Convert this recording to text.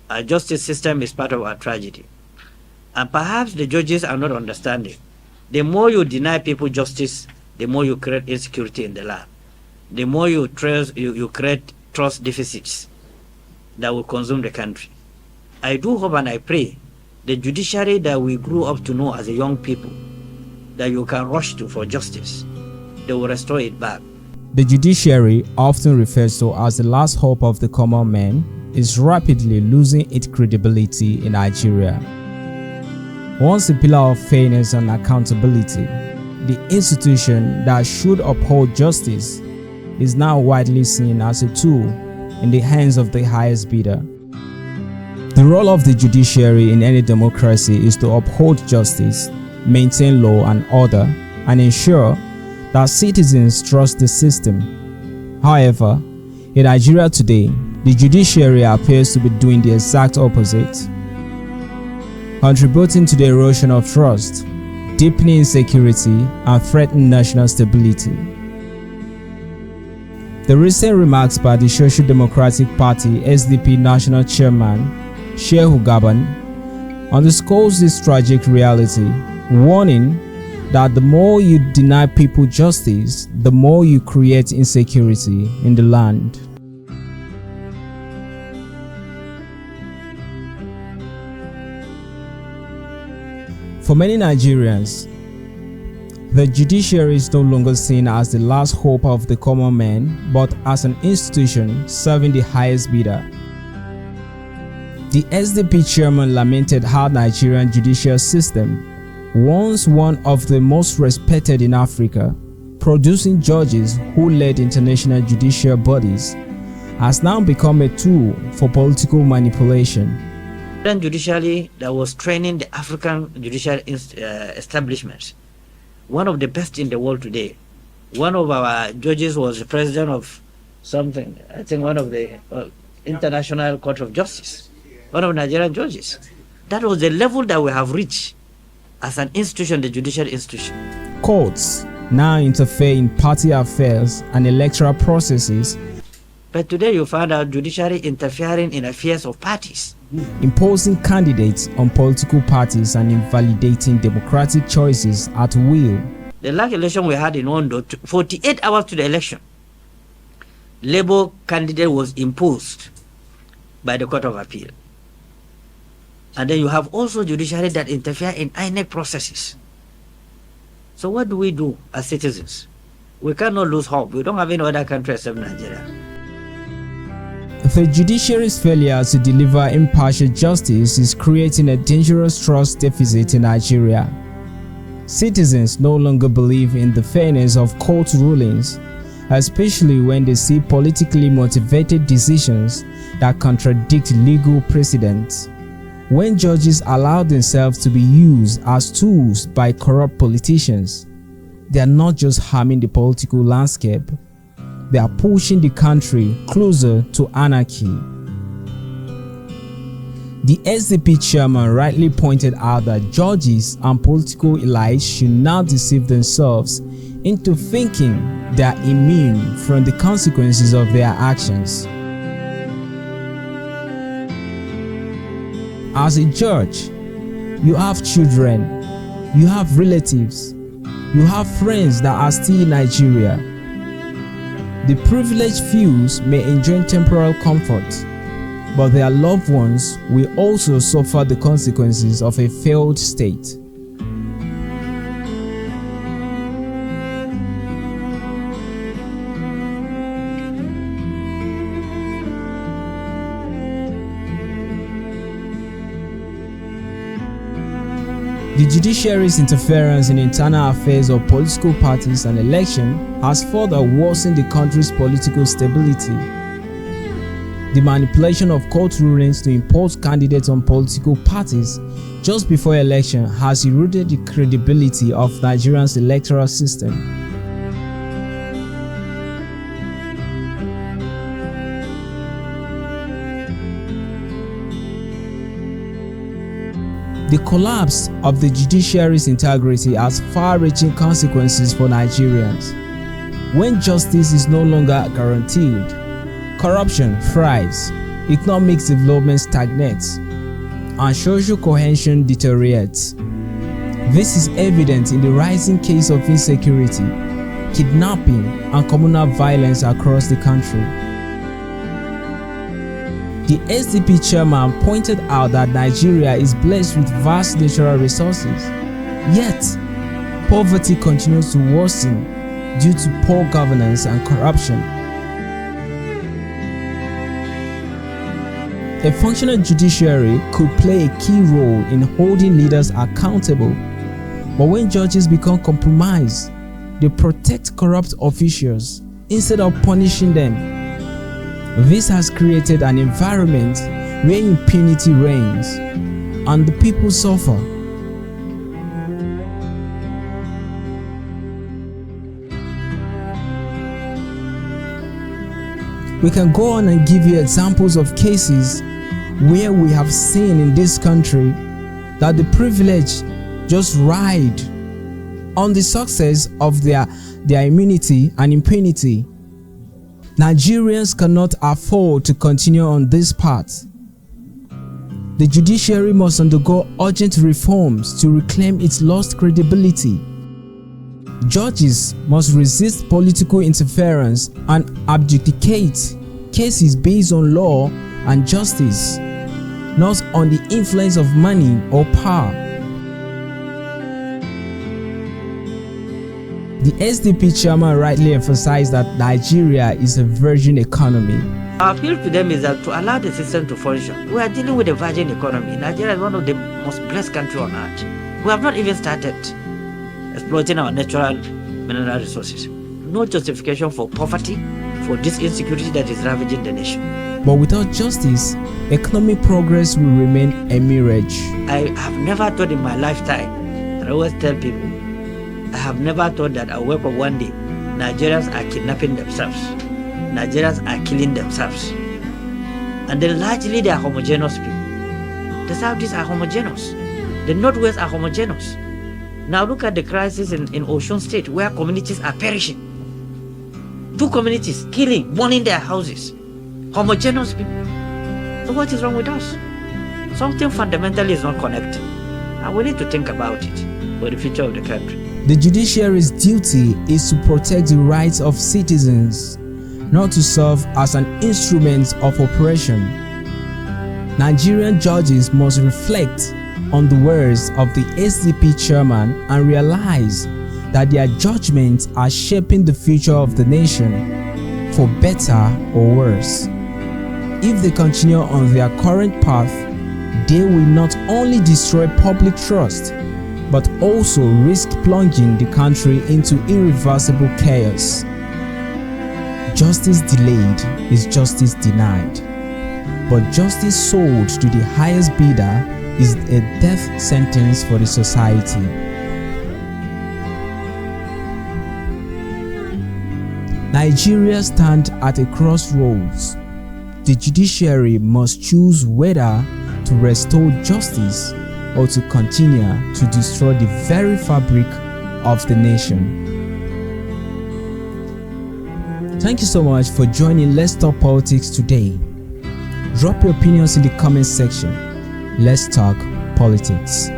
Our justice system is part of our tragedy. And perhaps the judges are not understanding. The more you deny people justice, the more you create insecurity in the land. The more you create trust deficits that will consume the country. I do hope and I pray the judiciary that we grew up to know as a young people, that you can rush to for justice, they will restore it back. The judiciary, often referred to as the last hope of the common man, is rapidly losing its credibility in Nigeria. Once a pillar of fairness and accountability, the institution that should uphold justice is now widely seen as a tool in the hands of the highest bidder. The role of the judiciary in any democracy is to uphold justice, maintain law and order, and ensure that citizens trust the system. However, in Nigeria today, the judiciary appears to be doing the exact opposite, contributing to the erosion of trust, deepening insecurity, and threatening national stability. The recent remarks by the Social Democratic Party SDP National Chairman Shehu Gaban underscores this tragic reality, warning that the more you deny people justice, the more you create insecurity in the land. For many Nigerians, the judiciary is no longer seen as the last hope of the common man, but as an institution serving the highest bidder. The SDP chairman lamented how Nigerian judicial system, once one of the most respected in Africa, producing judges who led international judicial bodies, has now become a tool for political manipulation. Then judiciary that was training the African judicial establishments, one of the best in the world today. One of our judges was the president of something, I think one of the International Court of Justice, one of Nigerian judges. That was the level that we have reached as an institution, the judicial institution. Courts now interfere in party affairs and electoral processes. But today you find out judiciary interfering in affairs of parties, imposing candidates on political parties and invalidating democratic choices at will. The last election we had in Ondo, 48 hours to the election, Labour candidate was imposed by the Court of Appeal. And then you have also judiciary that interfere in INEC processes. So what do we do as citizens? We cannot lose hope. We don't have any other country except Nigeria. The judiciary's failure to deliver impartial justice is creating a dangerous trust deficit in Nigeria. Citizens no longer believe in the fairness of court rulings, especially when they see politically motivated decisions that contradict legal precedents. When judges allow themselves to be used as tools by corrupt politicians, they are not just harming the political landscape, they are pushing the country closer to anarchy. The SDP chairman rightly pointed out that judges and political elites should not deceive themselves into thinking they are immune from the consequences of their actions. As a judge, you have children, you have relatives, you have friends that are still in Nigeria. The privileged few may enjoy temporal comfort, but their loved ones will also suffer the consequences of a failed state. The judiciary's interference in internal affairs of political parties and elections has further worsened the country's political stability. The manipulation of court rulings to impose candidates on political parties just before election has eroded the credibility of Nigeria's electoral system. The collapse of the judiciary's integrity has far-reaching consequences for Nigerians. When justice is no longer guaranteed, corruption thrives, economic development stagnates, and social cohesion deteriorates. This is evident in the rising case of insecurity, kidnapping, and communal violence across the country. The SDP chairman pointed out that Nigeria is blessed with vast natural resources, yet poverty continues to worsen due to poor governance and corruption. A functional judiciary could play a key role in holding leaders accountable, but when judges become compromised, they protect corrupt officials instead of punishing them. This has created an environment where impunity reigns and the people suffer. We can go on and give you examples of cases where we have seen in this country that the privileged just ride on the success of their immunity and impunity. Nigerians cannot afford to continue on this path. The judiciary must undergo urgent reforms to reclaim its lost credibility. Judges must resist political interference and adjudicate cases based on law and justice, not on the influence of money or power. The SDP chairman rightly emphasized that Nigeria is a virgin economy. Our appeal to them is that to allow the system to function. We are dealing with a virgin economy. Nigeria is one of the most blessed countries on earth. We have not even started exploiting our natural mineral resources. No justification for poverty, for this insecurity that is ravaging the nation. But without justice, economic progress will remain a mirage. I have never thought in my lifetime, and I always tell people, I have never thought that I wake up one day, Nigerians are kidnapping themselves. Nigerians are killing themselves. And then largely they are homogeneous people. The Southeast are homogeneous. The Northwest are homogeneous. Now look at the crisis in Osun State where communities are perishing. 2 communities killing, burning their houses. Homogeneous people. So what is wrong with us? Something fundamentally is not connected. And we need to think about it for the future of the country. The judiciary's duty is to protect the rights of citizens, not to serve as an instrument of oppression. Nigerian judges must reflect on the words of the SDP chairman and realize that their judgments are shaping the future of the nation, for better or worse. If they continue on their current path, they will not only destroy public trust, but also risk plunging the country into irreversible chaos. Justice delayed is justice denied, but justice sold to the highest bidder is a death sentence for the society. Nigeria stands at a crossroads. The judiciary must choose whether to restore justice or to continue to destroy the very fabric of the nation. Thank you so much for joining Let's Talk Politics today. Drop your opinions in the comment section. Let's talk politics.